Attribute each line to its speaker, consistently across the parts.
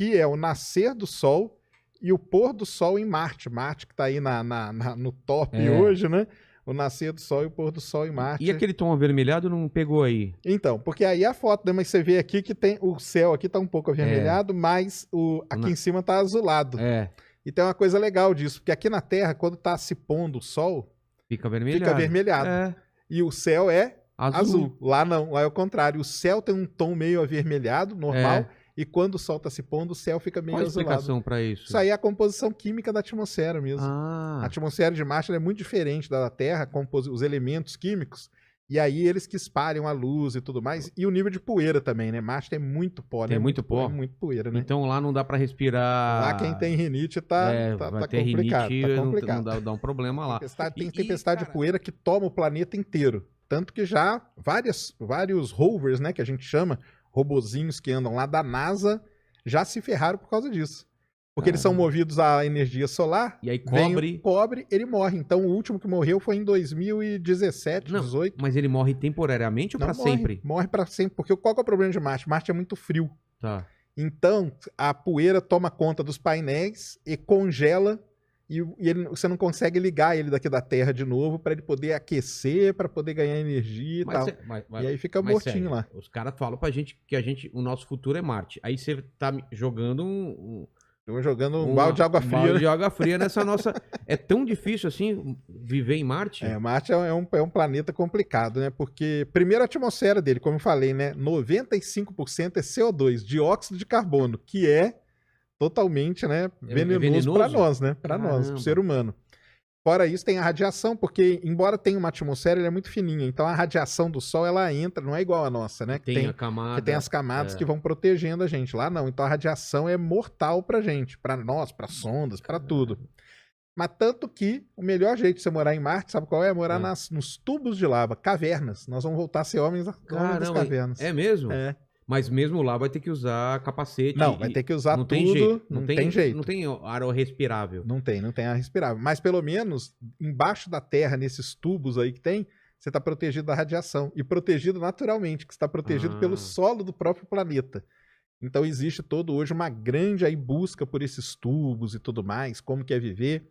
Speaker 1: aqui é o nascer do Sol e o pôr do Sol em Marte. Marte que está aí no top hoje, né? O nascer do Sol e o pôr do Sol em Marte.
Speaker 2: E aquele tom avermelhado não pegou aí?
Speaker 1: Então, porque aí a foto, né? Mas você vê aqui que tem o céu aqui tá um pouco avermelhado, mas aqui em cima tá azulado. E tem uma coisa legal disso, porque aqui na Terra, quando tá se pondo o Sol,
Speaker 2: fica avermelhado.
Speaker 1: E o céu é azul. Lá não, lá é o contrário. O céu tem um tom meio avermelhado, normal, e quando o Sol está se pondo, o céu fica meio azulado.
Speaker 2: Qual a explicação para isso?
Speaker 1: Isso aí é a composição química da atmosfera mesmo. A atmosfera de Marte é muito diferente da Terra, os elementos químicos, e aí eles que espalham a luz e tudo mais, e o nível de poeira também, né? Marte tem muito pó, né?
Speaker 2: Tem muito pó?
Speaker 1: Muito poeira, né?
Speaker 2: Então lá não dá para respirar...
Speaker 1: Lá quem tem rinite tá complicado.
Speaker 2: Rinite,
Speaker 1: tá complicado.
Speaker 2: Não dá um problema lá.
Speaker 1: Tem tempestade de poeira que toma o planeta inteiro. Tanto que já vários rovers, né, que a gente chama, robozinhos que andam lá da NASA, já se ferraram por causa disso. Porque eles são movidos à energia solar.
Speaker 2: E aí
Speaker 1: cobre, ele morre. Então o último que morreu foi em 2017, 2018.
Speaker 2: Mas ele morre temporariamente ou para sempre?
Speaker 1: Morre para sempre. Porque qual que é o problema de Marte? Marte é muito frio.
Speaker 2: Tá.
Speaker 1: Então a poeira toma conta dos painéis e congela. E você não consegue ligar ele daqui da Terra de novo para ele poder aquecer, para poder ganhar energia e tal. E aí fica mortinho
Speaker 2: sério,
Speaker 1: lá.
Speaker 2: Os caras falam pra gente que o nosso futuro é Marte. Aí você tá jogando
Speaker 1: jogando um balde de água fria.
Speaker 2: Um balde de água fria nessa nossa... É tão difícil assim viver em Marte?
Speaker 1: Marte é um planeta complicado, né? Porque, primeiro, a atmosfera dele, como eu falei, né? 95% é CO2, dióxido de carbono, que é totalmente, né, venenoso para nós, né? Para nós, pro ser humano. Fora isso, tem a radiação, porque, embora tenha uma atmosfera, ele é muito fininha. Então, a radiação do Sol, ela entra, não é igual a nossa, né?
Speaker 2: Tem a camada.
Speaker 1: Que tem as camadas que vão protegendo a gente. Lá não. Então, a radiação é mortal pra gente, pra nós, pra sondas, pra tudo. Mas tanto que o melhor jeito de você morar em Marte, sabe qual é? Morar nos tubos de lava, cavernas. Nós vamos voltar a ser homens das cavernas.
Speaker 2: É mesmo?
Speaker 1: É.
Speaker 2: Mas mesmo lá vai ter que usar capacete.
Speaker 1: Não, vai ter que usar tudo. Tem jeito.
Speaker 2: Não tem jeito. Não tem ar respirável.
Speaker 1: Não tem ar respirável. Mas pelo menos, embaixo da terra, nesses tubos aí que tem, você está protegido da radiação. E protegido naturalmente, que está protegido pelo solo do próprio planeta. Então existe hoje uma grande aí busca por esses tubos e tudo mais, como que é viver.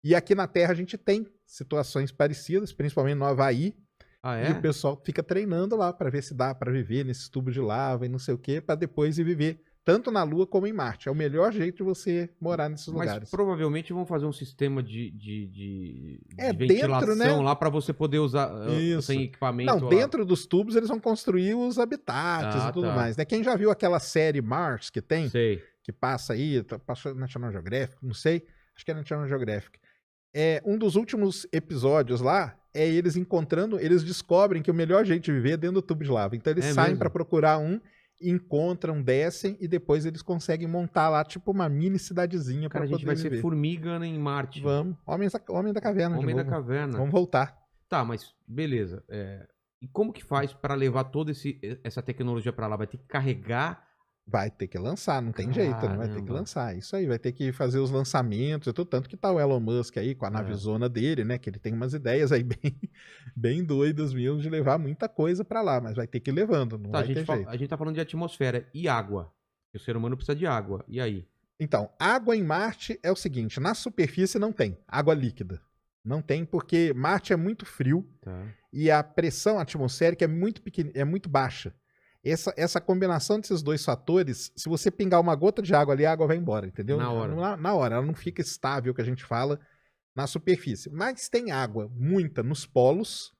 Speaker 1: E aqui na Terra a gente tem situações parecidas, principalmente no Havaí. E o pessoal fica treinando lá para ver se dá para viver nesses tubos de lava e não sei o quê, para depois ir viver tanto na Lua como em Marte. É o melhor jeito de você morar nesses lugares.
Speaker 2: Mas provavelmente vão fazer um sistema de ventilação dentro, né? Lá para você poder usar sem equipamento.
Speaker 1: Não, dentro dos tubos eles vão construir os habitats e tudo mais. Né? Quem já viu aquela série Mars que tem?
Speaker 2: Sei.
Speaker 1: Que passa aí, passou na National Geographic, não sei, acho que é na National Geographic. Um dos últimos episódios lá é eles eles descobrem que o melhor jeito de viver é dentro do tubo de lava. Então eles saem para procurar encontram, descem e depois eles conseguem montar lá tipo uma mini cidadezinha para poder viver.
Speaker 2: A gente vai ser formiga em Marte.
Speaker 1: Vamos. Homem da caverna.
Speaker 2: Homem da caverna.
Speaker 1: Vamos voltar.
Speaker 2: Tá, mas beleza. E como que faz para levar toda essa tecnologia para lá? Vai ter que carregar?
Speaker 1: Vai ter que lançar, não tem jeito, não vai ter que lançar. Isso aí, vai ter que fazer os lançamentos e tudo. Tanto que tá o Elon Musk aí com a navezona dele, né? Que ele tem umas ideias aí bem doidas mesmo de levar muita coisa pra lá, mas vai ter que ir levando, não vai ter jeito.
Speaker 2: A gente tá falando de atmosfera e água. O ser humano precisa de água. E aí?
Speaker 1: Então, água em Marte é o seguinte, na superfície não tem água líquida. Não tem porque Marte é muito frio e a pressão atmosférica é muito baixa. Essa combinação desses dois fatores, se você pingar uma gota de água ali, a água vai embora, entendeu?
Speaker 2: Na hora.
Speaker 1: Na hora, ela não fica estável, que a gente fala, na superfície. Mas tem água, muita, nos polos.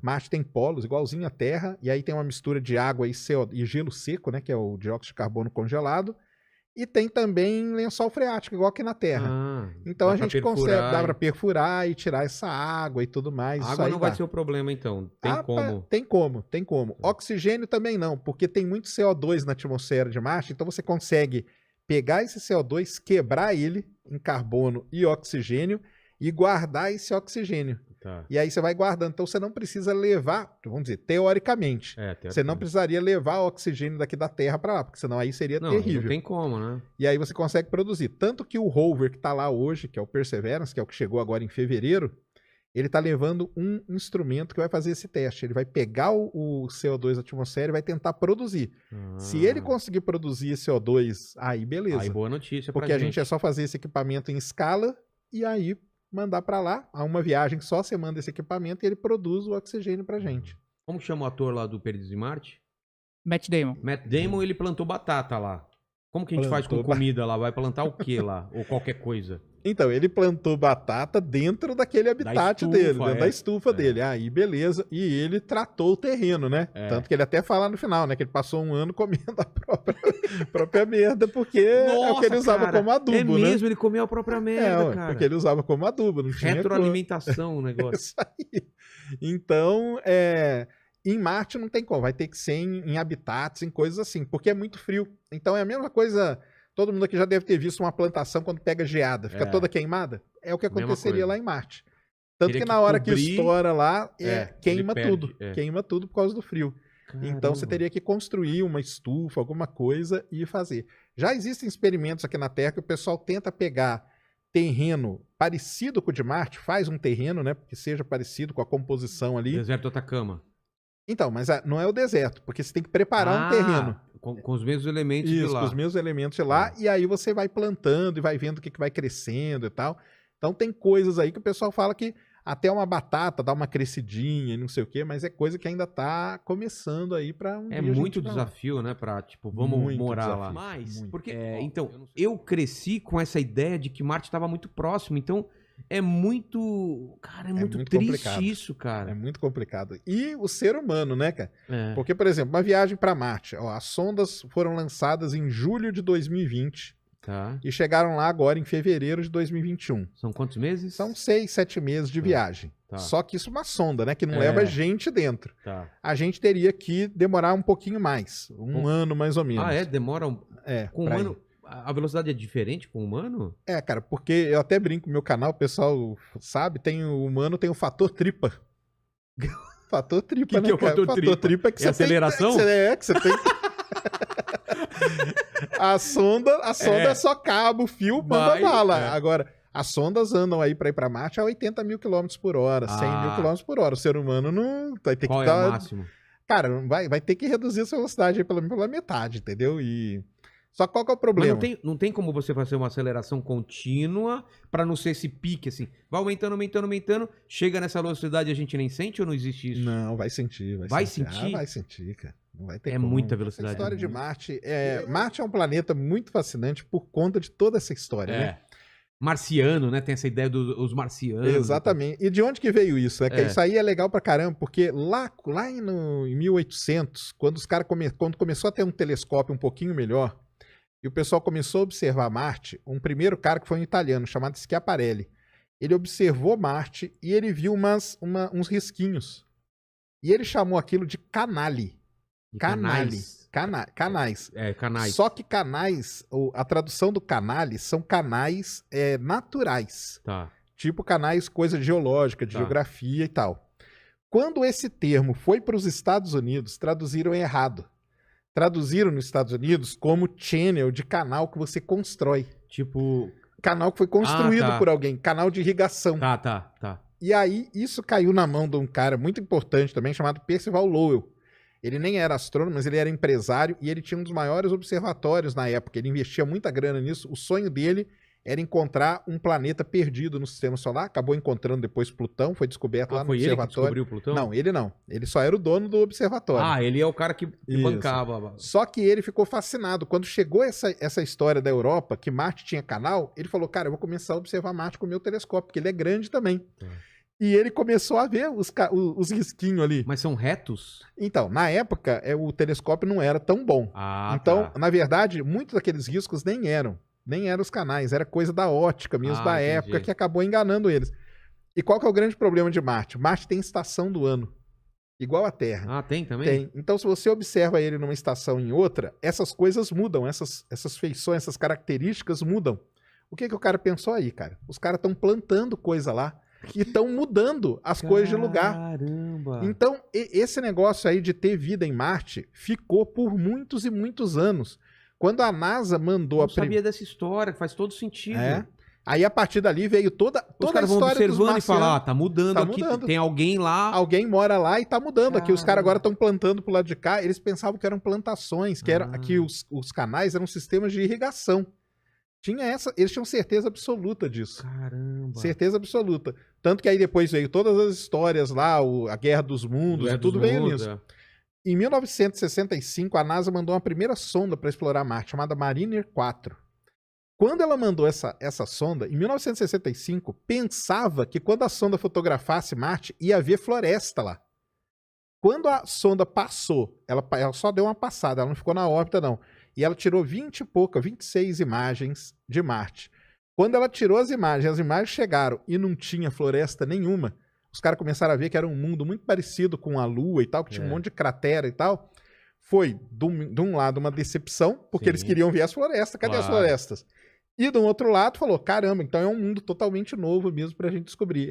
Speaker 1: Marte tem polos, igualzinho à Terra, e aí tem uma mistura de água e gelo seco, né, que é o dióxido de carbono congelado. E tem também lençol freático, igual aqui na Terra. Então a gente consegue, dá para perfurar e tirar essa água e tudo mais.
Speaker 2: A água não vai ser o problema, então.
Speaker 1: Tem como. Oxigênio também não, porque tem muito CO2 na atmosfera de Marte, então você consegue pegar esse CO2, quebrar ele em carbono e oxigênio e guardar esse oxigênio. E aí você vai guardando. Então você não precisa levar, vamos dizer, teoricamente. Você não precisaria levar oxigênio daqui da Terra para lá, porque senão aí seria terrível.
Speaker 2: Não tem como, né?
Speaker 1: E aí você consegue produzir. Tanto que o rover que está lá hoje, que é o Perseverance, que é o que chegou agora em fevereiro, ele está levando um instrumento que vai fazer esse teste. Ele vai pegar o CO2 da atmosfera e vai tentar produzir. Se ele conseguir produzir esse CO2, aí beleza.
Speaker 2: Aí boa notícia pra
Speaker 1: Porque a gente é só fazer esse equipamento em escala e aí mandar para lá. A uma viagem só você manda esse equipamento e ele produz o oxigênio pra gente.
Speaker 2: Como chama o ator lá do Perdidos em Marte?
Speaker 3: Matt Damon.
Speaker 2: Matt Damon, ele plantou batata lá. Como que a gente faz com comida lá? Vai plantar o quê lá? Ou qualquer coisa?
Speaker 1: Então, ele plantou batata dentro daquele habitat dele, dentro da estufa dele. Aí, beleza. E ele tratou o terreno, né? Tanto que ele até fala no final, né? Que ele passou um ano comendo a própria merda, porque é o que ele usava como adubo, né?
Speaker 2: É mesmo, ele comeu a própria merda, cara.
Speaker 1: Porque ele usava como adubo, não tinha
Speaker 2: retroalimentação o negócio.
Speaker 1: Isso aí. Então, em Marte não tem como, vai ter que ser em habitats, em coisas assim, porque é muito frio. Então é a mesma coisa, todo mundo aqui já deve ter visto uma plantação quando pega geada, fica toda queimada. É o que aconteceria lá em Marte. Tanto que na hora que estoura lá, queima tudo. Queima tudo por causa do frio. Caramba. Então você teria que construir uma estufa, alguma coisa e fazer. Já existem experimentos aqui na Terra que o pessoal tenta pegar terreno parecido com o de Marte, faz um terreno, né, que seja parecido com a composição ali.
Speaker 2: Deserto do Atacama.
Speaker 1: Então, mas não é o deserto, porque você tem que preparar um terreno.
Speaker 2: Com os mesmos elementos de lá.
Speaker 1: Com os mesmos elementos de lá, e aí você vai plantando e vai vendo o que vai crescendo e tal. Então tem coisas aí que o pessoal fala que até uma batata dá uma crescidinha e não sei o quê, mas é coisa que ainda tá começando aí para um
Speaker 2: dia muito desafio, né, pra, tipo, vamos muito morar desafio, lá. Mas, porque, então, eu cresci com essa ideia de que Marte estava muito próximo, então... É muito... Cara, é muito triste complicado. Isso, cara.
Speaker 1: É muito complicado. E o ser humano, né, cara? Porque, por exemplo, uma viagem para Marte. Ó, as sondas foram lançadas em julho de 2020.
Speaker 2: Tá.
Speaker 1: E chegaram lá agora em fevereiro de 2021.
Speaker 2: São quantos meses?
Speaker 1: São 6, 7 meses de viagem. Tá. Só que isso é uma sonda, né? Que não leva gente dentro.
Speaker 2: Tá.
Speaker 1: A gente teria que demorar um pouquinho mais. Um ano, mais ou menos.
Speaker 2: Demora um... Com um ano... A velocidade é diferente com o humano?
Speaker 1: Cara, porque eu até brinco no meu canal, o pessoal sabe, o humano tem o fator tripa. Fator tripa,
Speaker 2: que é o fator tripa?
Speaker 1: Fator tripa é que você
Speaker 2: aceleração?
Speaker 1: Que você tem... A sonda é só cabo, fio, manda bala. Agora, as sondas andam aí para ir para Marte a 80 mil km por hora, 100 mil km por hora. O ser humano não vai ter
Speaker 2: Qual
Speaker 1: que
Speaker 2: é o máximo?
Speaker 1: Cara, vai ter que reduzir essa velocidade aí pela metade, entendeu? Só qual que é o problema?
Speaker 2: Mas não tem como você fazer uma aceleração contínua para não ser esse pique, assim. Vai aumentando, chega nessa velocidade e a gente nem sente ou não existe isso?
Speaker 1: Não, vai sentir.
Speaker 2: Vai sentir?
Speaker 1: Vai sentir, cara. Não vai ter
Speaker 2: como. Muita velocidade.
Speaker 1: Essa história de Marte... Marte é um planeta muito fascinante por conta de toda essa história, né?
Speaker 2: Marciano, né? Tem essa ideia dos marcianos.
Speaker 1: Exatamente. E de onde que veio isso? Que isso aí é legal pra caramba, porque lá em 1800, quando quando começou a ter um telescópio um pouquinho melhor, e o pessoal começou a observar Marte, um primeiro cara que foi um italiano, chamado Schiaparelli. Ele observou Marte e ele viu uns risquinhos. E ele chamou aquilo de canali. Canais.
Speaker 2: Canais.
Speaker 1: Só que canais, a tradução do canali são canais naturais.
Speaker 2: Tá.
Speaker 1: Tipo canais, coisa geológica, de geografia e tal. Quando esse termo foi para os Estados Unidos, traduziram errado. Traduziram nos Estados Unidos como channel de canal que você constrói.
Speaker 2: Tipo...
Speaker 1: Canal que foi construído por alguém. Canal de irrigação.
Speaker 2: Tá.
Speaker 1: E aí, isso caiu na mão de um cara muito importante também, chamado Percival Lowell. Ele nem era astrônomo, mas ele era empresário e ele tinha um dos maiores observatórios na época. Ele investia muita grana nisso. O sonho dele era encontrar um planeta perdido no sistema solar. Acabou encontrando depois Plutão, foi descoberto lá no observatório.
Speaker 2: Ele que descobriu Plutão?
Speaker 1: Não, ele não. Ele só era o dono do observatório.
Speaker 2: Ele é o cara que bancava.
Speaker 1: Só que ele ficou fascinado. Quando chegou essa história da Europa, que Marte tinha canal, ele falou, cara, eu vou começar a observar Marte com o meu telescópio, porque ele é grande também. E ele começou a ver os risquinhos ali.
Speaker 2: Mas são retos?
Speaker 1: Então, na época, o telescópio não era tão bom. Então, na verdade, muitos daqueles riscos nem eram os canais, era coisa da ótica mesmo, da época, que acabou enganando eles. E qual que é o grande problema de Marte? Marte tem estação do ano, igual a Terra.
Speaker 2: Tem também?
Speaker 1: Tem. Então, se você observa ele numa estação e em outra, essas coisas mudam, essas feições, essas características mudam. O que o cara pensou aí, cara? Os caras estão plantando coisa lá e estão mudando as coisas de lugar.
Speaker 2: Caramba!
Speaker 1: Então, esse negócio aí de ter vida em Marte ficou por muitos e muitos anos. Quando a NASA mandou
Speaker 2: Eu sabia dessa história, faz todo sentido.
Speaker 1: Aí, a partir dali, veio toda
Speaker 2: os caras
Speaker 1: a história
Speaker 2: vão observando e falar, tá mudando aqui, tem alguém lá.
Speaker 1: Alguém mora lá e tá mudando. Aqui os caras agora estão plantando pro lado de cá. Eles pensavam que eram plantações, que os canais eram sistemas de irrigação. Eles tinham certeza absoluta disso.
Speaker 2: Caramba.
Speaker 1: Certeza absoluta. Tanto que aí depois veio todas as histórias lá, a Guerra dos Mundos, tudo veio nisso. Em 1965, a NASA mandou uma primeira sonda para explorar Marte, chamada Mariner 4. Quando ela mandou essa sonda, em 1965, pensava que quando a sonda fotografasse Marte, ia haver floresta lá. Quando a sonda passou, ela só deu uma passada, ela não ficou na órbita, não. E ela tirou 26 imagens de Marte. Quando ela tirou as imagens chegaram e não tinha floresta nenhuma, os caras começaram a ver que era um mundo muito parecido com a Lua e tal, que tinha um monte de cratera e tal. Foi, de um lado, uma decepção, porque eles queriam ver as florestas. Cadê as florestas? E do outro lado, falou, caramba, então é um mundo totalmente novo mesmo pra gente descobrir.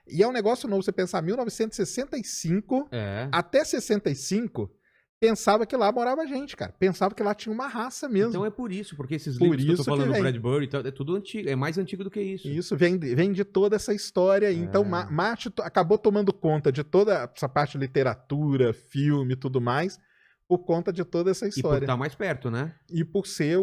Speaker 1: E é um negócio novo, você pensar, 1965 até 65, pensava que lá morava gente, cara. Pensava que lá tinha uma raça mesmo.
Speaker 2: Então é por isso, porque esses livros que eu tô falando do Bradbury e tal, é tudo antigo, é mais antigo do que isso.
Speaker 1: Isso, vem de toda essa história aí. Então, Marte acabou tomando conta de toda essa parte de literatura, filme e tudo mais, por conta de toda essa história.
Speaker 2: E por estar mais perto, né?
Speaker 1: E por ser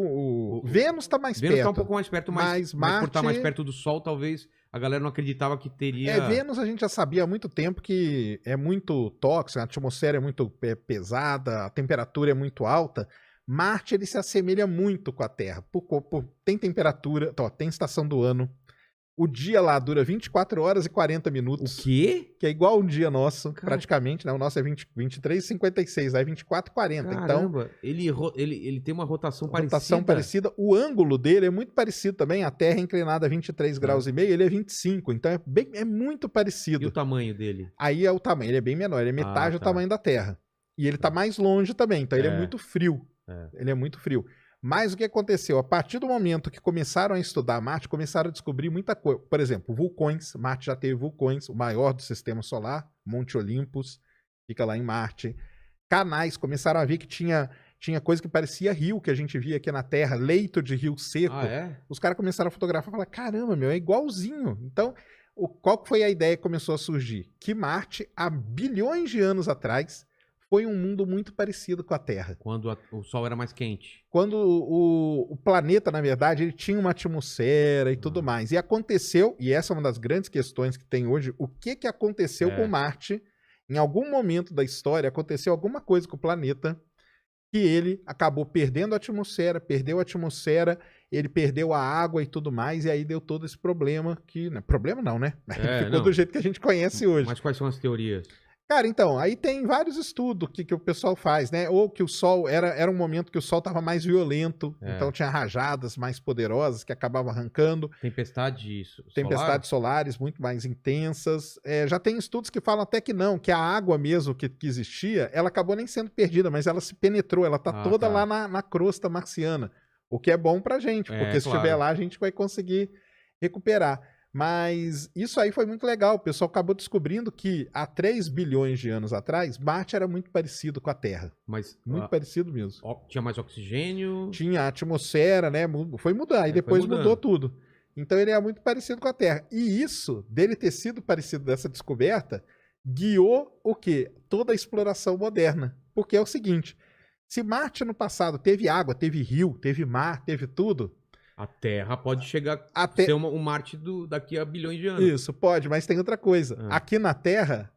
Speaker 1: Vênus tá mais perto.
Speaker 2: Vênus tá um pouco mais perto, mas Marte... por estar mais perto do Sol, talvez a galera não acreditava que teria...
Speaker 1: Vênus a gente já sabia há muito tempo que é muito tóxico, a atmosfera é muito pesada, a temperatura é muito alta. Marte, ele se assemelha muito com a Terra. Tem temperatura, tem estação do ano. O dia lá dura 24 horas e 40 minutos.
Speaker 2: O quê?
Speaker 1: Que é igual um dia nosso, praticamente, né? O nosso é 23,56, aí 24,40.
Speaker 2: Caramba, então, ele tem uma rotação
Speaker 1: parecida. O ângulo dele é muito parecido também. A Terra é inclinada a 23 graus e meio, ele é 25. Então é muito parecido.
Speaker 2: E o tamanho dele?
Speaker 1: Aí é o tamanho, ele é bem menor, ele é metade do tamanho da Terra. E ele tá mais longe também, então ele é muito frio. Ele é muito frio. Mas o que aconteceu? A partir do momento que começaram a estudar Marte, começaram a descobrir muita coisa. Por exemplo, vulcões. Marte já teve vulcões, o maior do sistema solar, Monte Olympus, fica lá em Marte. Canais, começaram a ver que tinha coisa que parecia rio, que a gente via aqui na Terra, leito de rio seco. Os caras começaram a fotografar e falaram, caramba, é igualzinho. Então, qual que foi a ideia que começou a surgir? Que Marte, há bilhões de anos atrás, foi um mundo muito parecido com a Terra.
Speaker 2: Quando o Sol era mais quente.
Speaker 1: Quando o planeta, na verdade, ele tinha uma atmosfera e tudo mais. E aconteceu, e essa é uma das grandes questões que tem hoje, o que aconteceu com Marte? Em algum momento da história, aconteceu alguma coisa com o planeta que ele acabou perdendo a atmosfera, ele perdeu a água e tudo mais, e aí deu todo esse problema que... Problema não, né? Ficou do jeito que a gente conhece hoje.
Speaker 2: Mas quais são as teorias?
Speaker 1: Cara, então, aí tem vários estudos que o pessoal faz, né? Ou que o Sol, era um momento que o Sol estava mais violento, então tinha rajadas mais poderosas que acabavam arrancando.
Speaker 2: Tempestades
Speaker 1: solares muito mais intensas. Já tem estudos que falam até que não, que a água mesmo que existia, ela acabou nem sendo perdida, mas ela se penetrou, ela tá toda lá na crosta marciana. O que é bom pra gente, porque se estiver lá a gente vai conseguir recuperar. Mas isso aí foi muito legal. O pessoal acabou descobrindo que há 3 bilhões de anos atrás, Marte era muito parecido com a Terra. Muito parecido mesmo.
Speaker 2: Tinha mais oxigênio?
Speaker 1: Tinha a atmosfera, né? Foi mudar. E depois mudou tudo. Então ele é muito parecido com a Terra. E isso, dele ter sido parecido dessa descoberta, guiou o quê? Toda a exploração moderna. Porque é o seguinte, se Marte no passado teve água, teve rio, teve mar, teve tudo...
Speaker 2: A Terra pode chegar a ser um Marte daqui a bilhões de anos.
Speaker 1: Isso, pode, mas tem outra coisa. Aqui na Terra,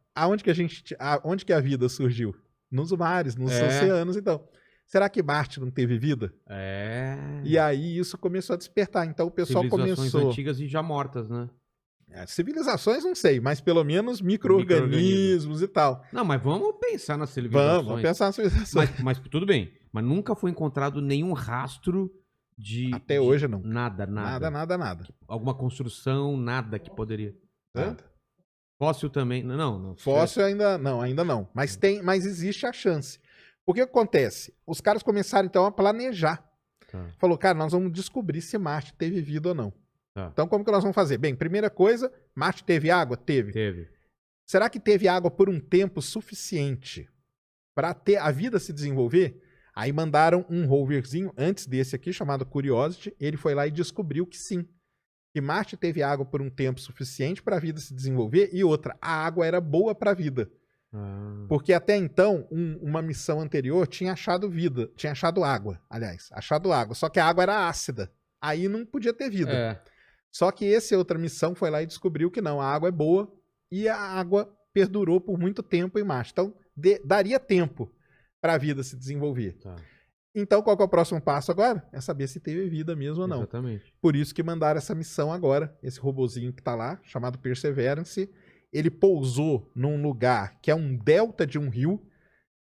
Speaker 1: onde que a vida surgiu? Nos mares, nos oceanos, então. Será que Marte não teve vida? E aí isso começou a despertar. Então o pessoal
Speaker 2: civilizações antigas e já mortas, né?
Speaker 1: Civilizações não sei, mas pelo menos micro-organismos e tal.
Speaker 2: Não, mas vamos pensar nas civilizações.
Speaker 1: Vamos pensar nas civilizações.
Speaker 2: Mas tudo bem. Mas nunca foi encontrado nenhum rastro
Speaker 1: até hoje não.
Speaker 2: Nada. Alguma construção, nada que poderia.
Speaker 1: Nada.
Speaker 2: Fóssil também. Não.
Speaker 1: Fóssil ainda não. Mas existe a chance. O que acontece? Os caras começaram então a planejar. Falou, cara, nós vamos descobrir se Marte teve vida ou não. Então como que nós vamos fazer? Bem, primeira coisa, Marte teve água? Teve. Será que teve água por um tempo suficiente para ter a vida se desenvolver? Aí mandaram um roverzinho antes desse aqui, chamado Curiosity. Ele foi lá e descobriu que sim. que Marte teve água por um tempo suficiente para a vida se desenvolver, e outra, a água era boa para a vida. Porque até então, uma missão anterior tinha achado vida, tinha achado água, aliás, achado água, só que a água era ácida, aí não podia ter vida. Só que essa outra missão foi lá e descobriu que não, a água é boa, e a água perdurou por muito tempo em Marte. Então, daria tempo para a vida se desenvolver. Então, qual que é o próximo passo agora? É saber se teve vida mesmo ou não.
Speaker 2: Exatamente.
Speaker 1: Por isso que mandaram essa missão agora, esse robozinho que está lá, chamado Perseverance. Ele pousou num lugar que é um delta de um rio.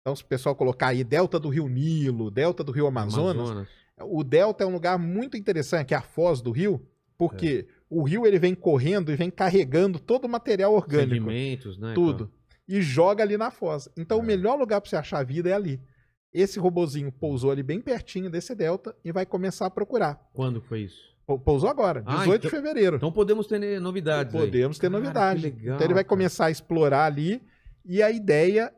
Speaker 1: Então, se o pessoal colocar aí delta do rio Nilo, delta do rio Amazonas. O delta é um lugar muito interessante, que é a foz do rio, porque o rio ele vem correndo e vem carregando todo o material orgânico.
Speaker 2: Sedimentos, né?
Speaker 1: Tudo. E joga ali na foz. Então, o melhor lugar para você achar vida é ali. Esse robozinho pousou ali bem pertinho desse delta e vai começar a procurar.
Speaker 2: Quando foi isso?
Speaker 1: Pousou agora, 18 de fevereiro.
Speaker 2: Então podemos ter novidades.
Speaker 1: Podemos ter novidades.
Speaker 2: Legal,
Speaker 1: então ele vai começar a explorar ali. E a ideia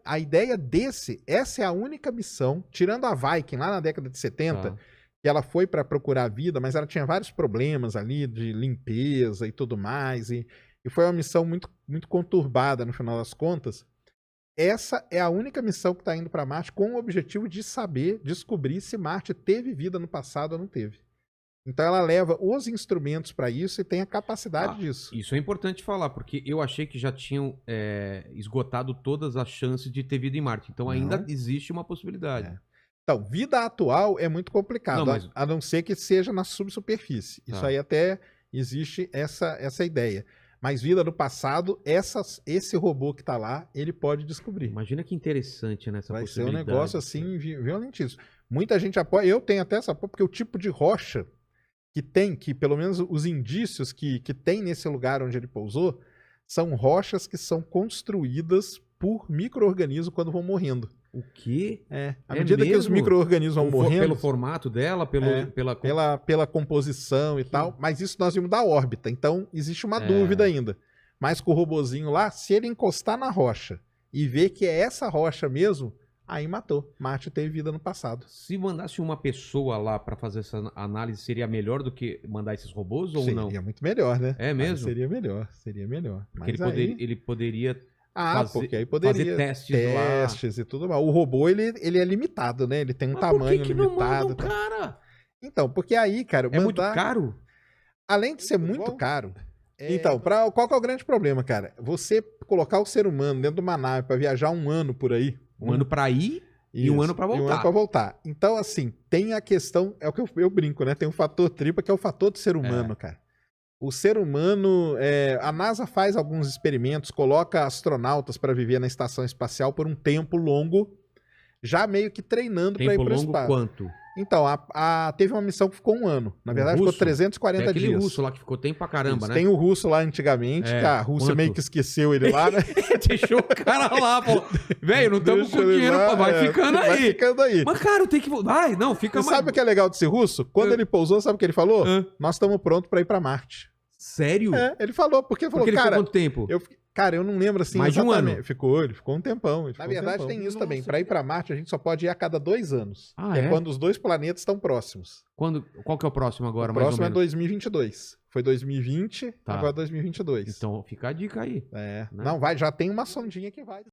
Speaker 1: desse, essa é a única missão, tirando a Viking lá na década de 70, que ela foi para procurar vida, mas ela tinha vários problemas ali de limpeza e tudo mais. E foi uma missão muito, muito conturbada no final das contas. Essa é a única missão que está indo para Marte com o objetivo de descobrir se Marte teve vida no passado ou não teve. Então ela leva os instrumentos para isso e tem a capacidade disso.
Speaker 2: Isso é importante falar, porque eu achei que já tinham esgotado todas as chances de ter vida em Marte. Então ainda existe uma possibilidade.
Speaker 1: Então, vida atual é muito complicado, a não ser que seja na subsuperfície. Isso aí até existe essa ideia. Mas vida no passado, esse robô que está lá, ele pode descobrir.
Speaker 2: Imagina que interessante nessa possibilidade.
Speaker 1: Vai ser um negócio assim, violentíssimo. Muita gente apoia, eu tenho até essa apoia, porque o tipo de rocha que pelo menos os indícios que tem nesse lugar onde ele pousou, são rochas que são construídas por micro-organismos quando vão morrendo.
Speaker 2: O quê?
Speaker 1: À medida que os micro-organismos vão morrendo...
Speaker 2: Pelo formato dela,
Speaker 1: pela composição e tal, mas isso nós vimos da órbita, então existe uma dúvida ainda. Mas com o robozinho lá, se ele encostar na rocha e ver que é essa rocha mesmo, aí matou. Marte teve vida no passado.
Speaker 2: Se mandasse uma pessoa lá para fazer essa análise, seria melhor do que mandar esses robôs ou não?
Speaker 1: Seria muito melhor, né?
Speaker 2: É mesmo?
Speaker 1: Seria melhor.
Speaker 2: Porque ele poderia...
Speaker 1: porque aí poderia
Speaker 2: fazer
Speaker 1: testes e tudo mais. O robô, ele é limitado, né? Ele tem um tamanho limitado.
Speaker 2: Não cara?
Speaker 1: Então, porque aí, cara...
Speaker 2: É muito caro?
Speaker 1: Além de ser muito caro... Então, qual que é o grande problema, cara? Você colocar o ser humano dentro de uma nave para viajar um ano por aí...
Speaker 2: Um ano para ir e um ano para voltar.
Speaker 1: E um ano para voltar. Então, assim, tem a questão... É o que eu brinco, né? Tem um fator tripla, que é o fator do ser humano, cara. O ser humano... a NASA faz alguns experimentos, coloca astronautas para viver na estação espacial por um tempo longo, já meio que treinando para ir para o espaço.
Speaker 2: Quanto?
Speaker 1: Então, teve uma missão que ficou um ano. Na verdade, ficou 340 dias.
Speaker 2: Aquele russo lá que ficou tempo pra caramba, né?
Speaker 1: Tem o russo lá antigamente, que a Rússia meio que esqueceu ele lá, né?
Speaker 2: Deixou o cara lá, falou, velho, não estamos com dinheiro, vai ficando aí.
Speaker 1: Vai ficando aí.
Speaker 2: Mas, cara, tem que... Vai, não, fica mais...
Speaker 1: Sabe o que é legal desse russo? Quando ele pousou, sabe o que ele falou? Nós estamos prontos para ir para Marte.
Speaker 2: Sério?
Speaker 1: Ele falou, porque ele falou,
Speaker 2: ele ficou quanto tempo?
Speaker 1: Cara, eu não lembro assim
Speaker 2: mais
Speaker 1: exatamente.
Speaker 2: De um ano?
Speaker 1: Ele ficou um tempão. Na verdade, tem isso também. Para ir para Marte, a gente só pode ir a cada 2 anos. É quando os 2 planetas estão próximos.
Speaker 2: Qual que é o próximo agora,
Speaker 1: mais ou menos? O próximo é 2022. Foi 2020, agora 2022.
Speaker 2: Então fica a dica aí.
Speaker 1: Né? Não, já tem uma sondinha que vai.